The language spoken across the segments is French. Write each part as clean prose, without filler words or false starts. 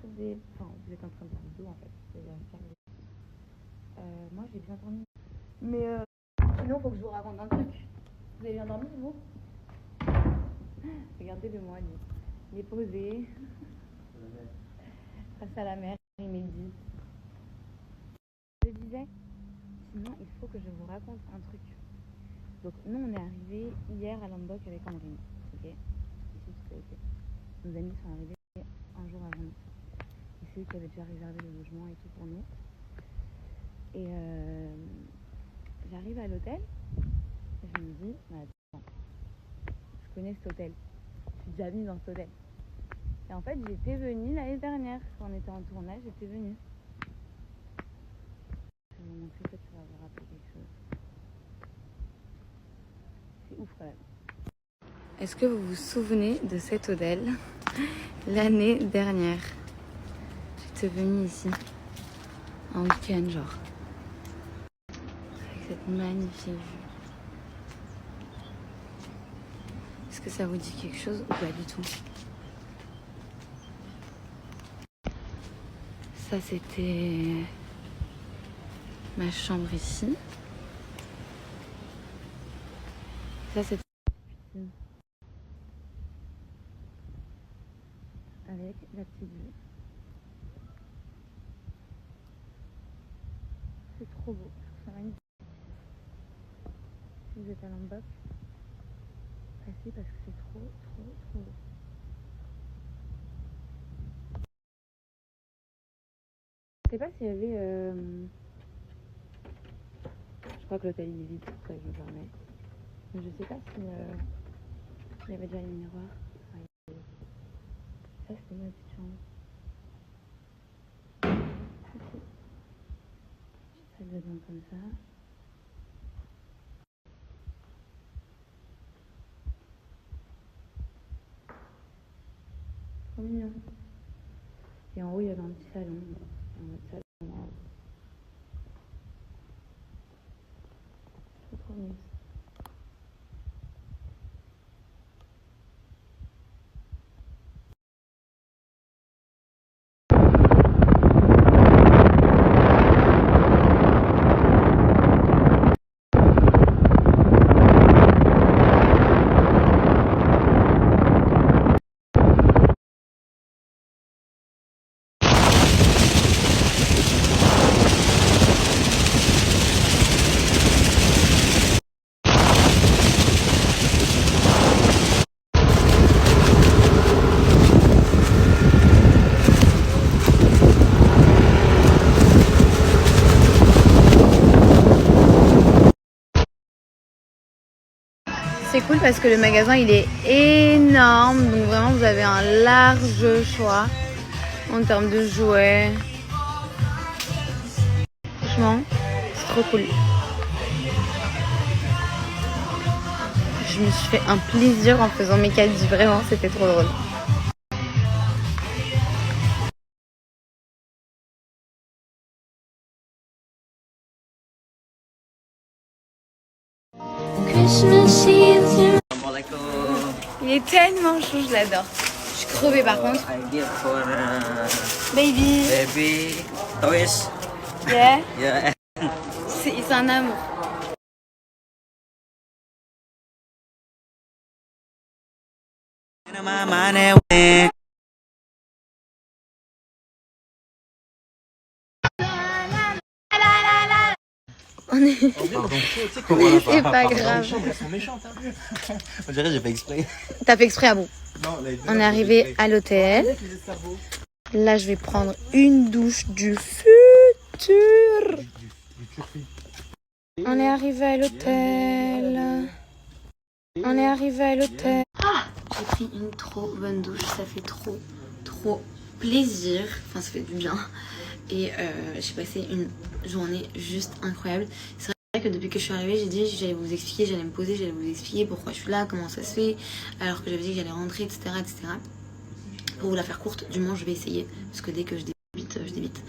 faisait... Enfin, vous êtes en train de faire le dos en fait. Moi j'ai bien dormi. Mais sinon, faut que je vous raconte un truc. Vous avez bien dormi vous? Regardez-le moi, il est posé. Face à la mer, il médite. Je disais, sinon il faut que je vous raconte un truc. Donc nous on est arrivé hier à Lombok avec Ambrine, ok? Ici tout a été. Nos amis sont arrivés un jour avant nous. Et c'est eux qui avaient déjà réservé le logement et tout pour nous. Et j'arrive à l'hôtel et je me dis, bah, attends, je connais cet hôtel. Je suis déjà venue dans cet hôtel. Et en fait j'étais venue l'année dernière, quand on était en tournage, j'étais venue. Je vais vous montrer, peut-être que ça va vous rappeler quelque chose. C'est ouf quand même. Est-ce que vous vous souvenez de cet hôtel l'année dernière? J'étais venue ici un week-end genre. Avec cette magnifique vue. Est-ce que ça vous dit quelque chose ou pas du tout? Ça c'était ma chambre ici. Ça c'était avec la petite vue. C'est trop beau, je trouve ça magnifique. Si vous êtes à Lombok, passez parce que c'est trop beau. Je sais pas s'il y avait... Je crois que l'hôtel il est vide, c'est pour ça que je me permets. Mais je sais pas si il y avait déjà les miroirs. Ouais. Ça c'était ma petite chambre. Petite salle de bain comme ça. Trop mignon. Et en haut il y avait un petit salon. Un autre salon en haut. Trop mignon. C'est cool parce que le magasin il est énorme, donc vraiment vous avez un large choix en termes de jouets. Franchement, c'est trop cool. Je me suis fait un plaisir en faisant mes caddies, vraiment c'était trop drôle. Il est tellement chou, je l'adore. Je suis crevée par contre. Baby. Baby toys. Yeah. Yeah. C'est un amour. On est... C'est pas grave. Elles sont méchantes. On dirait j'ai fait exprès. T'as fait exprès à bout. On est arrivé à l'hôtel. Là, je vais prendre une douche du futur. On est arrivé à l'hôtel. On est arrivé à l'hôtel. Ah, j'ai pris une trop bonne douche. Ça fait trop plaisir. Enfin, ça fait du bien. Et j'ai passé une journée juste incroyable. C'est vrai que depuis que je suis arrivée, j'ai dit j'allais vous expliquer, j'allais me poser, j'allais vous expliquer pourquoi je suis là, comment ça se fait, alors que j'avais dit que j'allais rentrer, etc., etc. Pour vous la faire courte, du moins je vais essayer, parce que dès que je débite, je débite.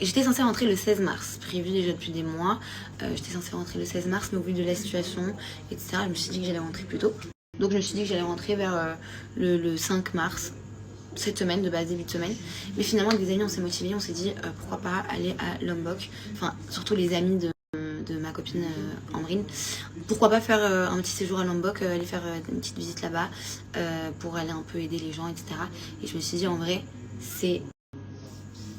J'étais censée rentrer le 16 mars, prévu déjà depuis des mois. J'étais censée rentrer le 16 mars, mais au vu de la situation, etc., je me suis dit que j'allais rentrer plus tôt. Donc je me suis dit que j'allais rentrer vers le 5 mars. cette semaine, de base début de semaine. Mais finalement avec des amis on s'est motivés, on s'est dit pourquoi pas aller à Lombok. Enfin surtout les amis de ma copine Ambrine. Pourquoi pas faire un petit séjour à Lombok, aller faire une petite visite là-bas pour aller un peu aider les gens, etc. Et je me suis dit en vrai, il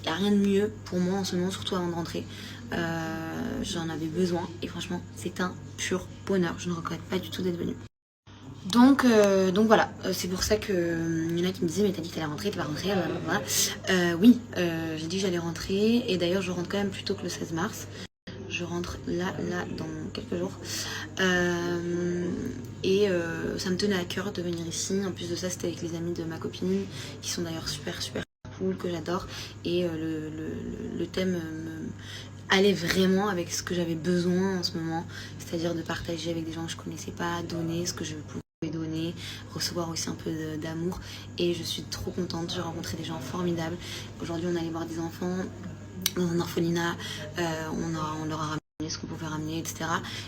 n'y a rien de mieux pour moi en ce moment, surtout avant de rentrer. J'en avais besoin et franchement c'est un pur bonheur. Je ne regrette pas du tout d'être venue. Donc voilà, c'est pour ça que y en a qui me disaient mais t'as dit que t'allais rentrer, t'es pas rentrée, oui, j'ai dit que j'allais rentrer et d'ailleurs je rentre quand même plus tôt que le 16 mars. Je rentre là dans quelques jours et ça me tenait à cœur de venir ici. En plus de ça c'était avec les amis de ma copine qui sont d'ailleurs super cool, que j'adore et le thème allait vraiment avec ce que j'avais besoin en ce moment, c'est-à-dire de partager avec des gens que je connaissais pas, donner ce que je pouvais donner, recevoir aussi un peu d'amour et je suis trop contente, j'ai rencontré des gens formidables. Aujourd'hui on allait voir des enfants dans un orphelinat, on leur a ramené ce qu'on pouvait ramener, etc.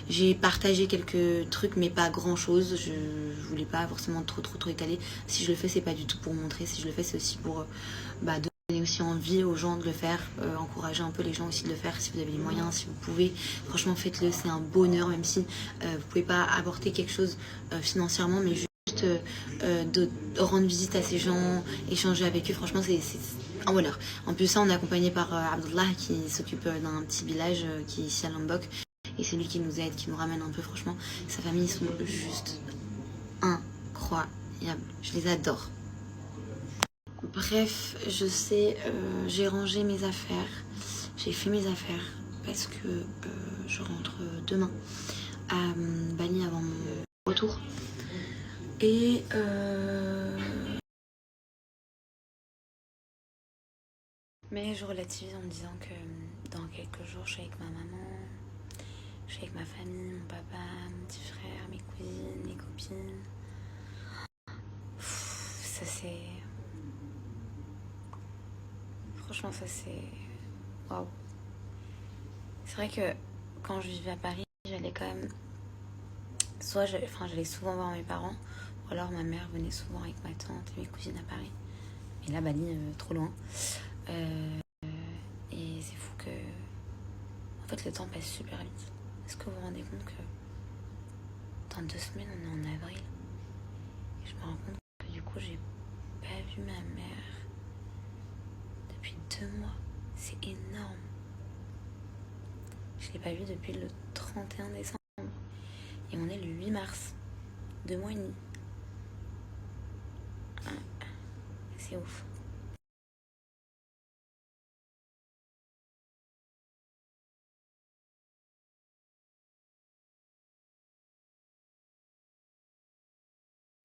J'ai partagé quelques trucs mais pas grand chose, je voulais pas forcément trop étaler. Si je le fais c'est pas du tout pour montrer, si je le fais c'est aussi pour donner aussi envie aux gens de le faire, encourager un peu les gens aussi de le faire si vous avez les moyens, si vous pouvez, franchement faites-le, c'est un bonheur même si vous pouvez pas apporter quelque chose financièrement mais juste de rendre visite à ces gens, échanger avec eux, franchement c'est un bonheur. En plus ça on est accompagné par Abdullah qui s'occupe d'un petit village qui est ici à Lombok et c'est lui qui nous aide, qui nous ramène un peu, franchement sa famille ils sont juste incroyables, je les adore. Bref, je sais, j'ai rangé mes affaires, j'ai fait mes affaires parce que je rentre demain à Bali avant mon retour. Et mais je relativise en me disant que dans quelques jours je suis avec ma maman, je suis avec ma famille, mon papa, mon petit frère, mes cousines, mes copines. Ça c'est... Franchement ça c'est... Waouh. C'est vrai que quand je vivais à Paris, j'allais quand même... Soit j'allais souvent voir mes parents, ou alors ma mère venait souvent avec ma tante et mes cousines à Paris. Et là, Bali, trop loin. Et c'est fou que... En fait, le temps passe super vite. Est-ce que vous vous rendez compte que dans 2 semaines, on est en avril? Et je me rends compte que du coup, j'ai pas vu ma mère depuis 2 mois. C'est énorme. Je l'ai pas vue depuis le 31 décembre. Et on est le 8 mars. 2 mois et demi. C'est ouf.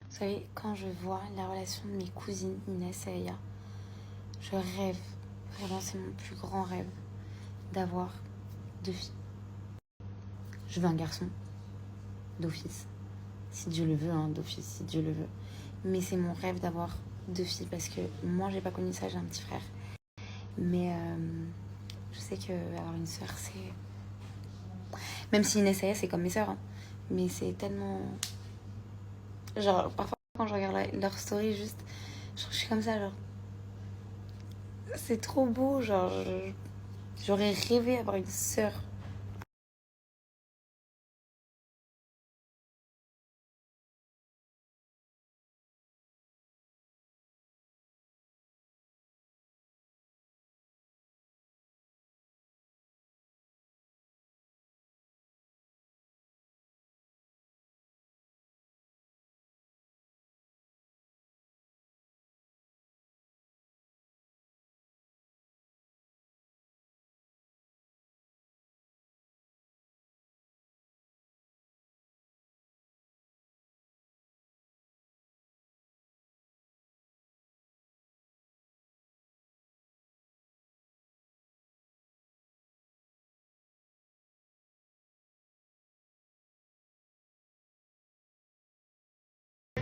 Vous savez, quand je vois la relation de mes cousines Inès et Aya, je rêve, vraiment c'est mon plus grand rêve, d'avoir 2 filles. Je veux un garçon, d'office, si Dieu le veut, hein, d'office, si Dieu le veut. Mais c'est mon rêve d'avoir 2 filles parce que moi j'ai pas connu ça, j'ai un petit frère. Mais je sais qu'avoir une sœur c'est... Même si Inès et Aya c'est comme mes sœurs, hein, mais c'est tellement... Genre, parfois, quand je regarde leur story, juste, je suis comme ça, genre... C'est trop beau, genre... J'aurais rêvé d'avoir une sœur.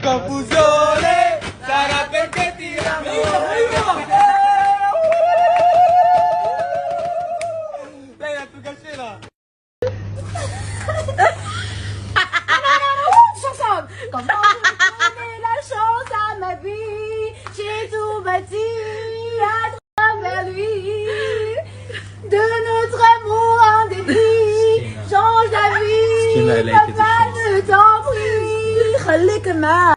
Confusione, sarà perché ti amo. Dai la tua cascina. Chanson. Comment donner la chance à ma vie? J'ai tout empathie à travers lui. De notre amour en dépit, change la vie. Papa, ne t'en prie, خليك معايا.